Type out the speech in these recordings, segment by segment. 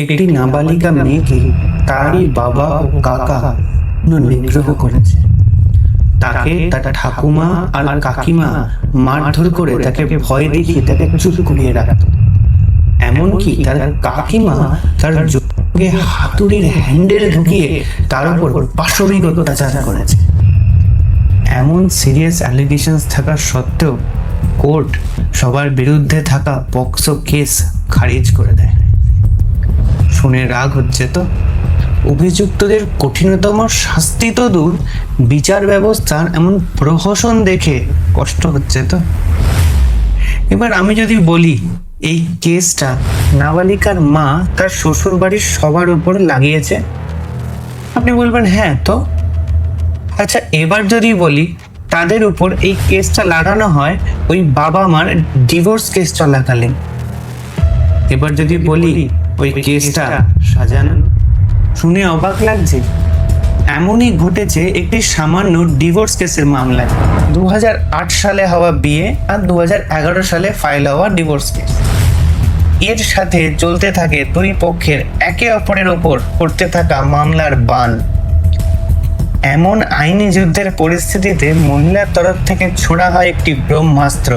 একটি নাবালিকা মেয়েকে তারই বাবা ও কাকা নিগ্রহ করেছে। তাকে তার ঠাকুমা আর কাকিমা মারধর করে তাকে ভয় দেখিয়ে তাকে চুপ করিয়ে রাখত। এমনকি তার কাকিমা তার যোগে হাতুড়ির হ্যান্ডেল ঢুকিয়ে তার উপর পাশবিক অত্যাচার করেছে। এমন সিরিয়াস অ্যালিগেশনস থাকা সত্ত্বেও কোর্ট সবার বিরুদ্ধে থাকা পক্সো কেস খারিজ করে দেয়। শুনে রাগ হচ্ছে তো? অভিযুক্তদের কঠিনতম শাস্তি তো দূর, বিচার ব্যবস্থার এমন প্রহসন দেখে কষ্ট হচ্ছে তো। এবার আমি যদি বলি এই কেসটা নাবালিকার মা তার শ্বশুর বাড়ির সবার উপর লাগিয়েছে, আপনি বলবেন হ্যাঁ তো। আচ্ছা, এবার যদি বলি তাদের উপর এই কেসটা লাগানো হয় ওই বাবা মার ডিভোর্স কেস চলাকালীন, এবার যদি বলি ওই কেসটা সাজানো, শুনে অবাক লাগছে। এমনই ঘটেছে একটি সামান্য ডিভোর্স কেসের মামলায়। 2008 সালে হওয়া বিয়ে আর 2011 সালে ফাইল হওয়া ডিভোর্স কেস, এর সাথে চলতে থাকে দুই পক্ষের একে অপরের ওপর করতে থাকা মামলার বান। এমন আইনি যুদ্ধের পরিস্থিতিতে মহিলার তরফ থেকে ছোড়া হয় একটি ব্রহ্মাস্ত্র,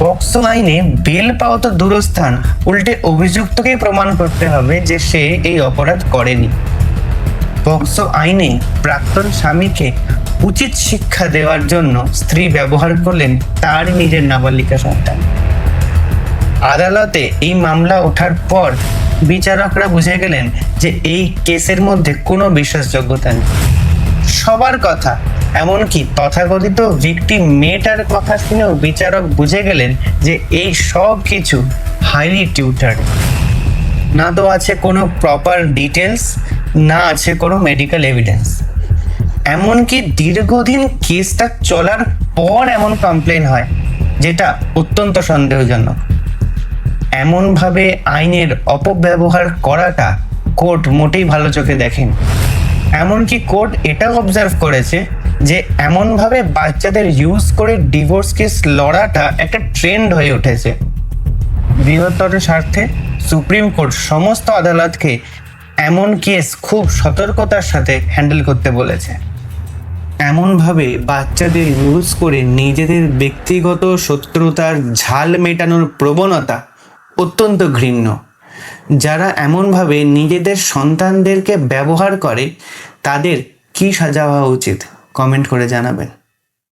পক্সো আইনে বেল পাওয়া তো দূরস্থান, উল্টে অভিযুক্তকেই প্রমাণ করতে হবে যে সে এই অপরাধ করেনি। পক্সো আইনে প্রাক্তন স্বামীকে উচিত শিক্ষা দেওয়ার জন্য স্ত্রী ব্যবহার করলেন তার নিজের নাবালিকা সন্তান। আদালতে এই মামলা ওঠার পর বিচারকরা বুঝে গেলেন যে এই কেসের মধ্যে কোনো বিশ্বাসযোগ্যতা নেই। সবার কথা, এমনকি তথাকথিত ভিকটিম মেয়েটার কথা শুনেও বিচারক বুঝে গেলেন যে এই সব কিছু হাইলি টিউটার। না তো আছে কোনো প্রপার ডিটেলস, না আছে কোনো মেডিকেল এভিডেন্স। এমনকি দীর্ঘদিন কেসটা চলার পর এমন কমপ্লেন হয় যেটা অত্যন্ত সন্দেহজনক। এমনভাবে আইনের অপব্যবহার করাটা কোর্ট মোটেই ভালো চোখে দেখেন। এমনকি কোর্ট এটাও অবজার্ভ করেছে যে এমনভাবে বাচ্চাদের ইউজ করে ডিভোর্স কেস লড়াটা একটা ট্রেন্ড হয়ে উঠেছে। বৃহত্তর স্বার্থে সুপ্রিম কোর্ট সমস্ত আদালতকে এমন কেস খুব সতর্কতার সাথে হ্যান্ডেল করতে বলেছে। এমনভাবে বাচ্চাদের ইউজ করে নিজেদের ব্যক্তিগত শত্রুতার ঝাল মেটানোর প্রবণতা অত্যন্ত ঘৃণ্য। যারা এমনভাবে নিজেদের সন্তানদেরকে ব্যবহার করে তাদের কি সাজা হওয়া উচিত কমেন্ট করে জানাবেন।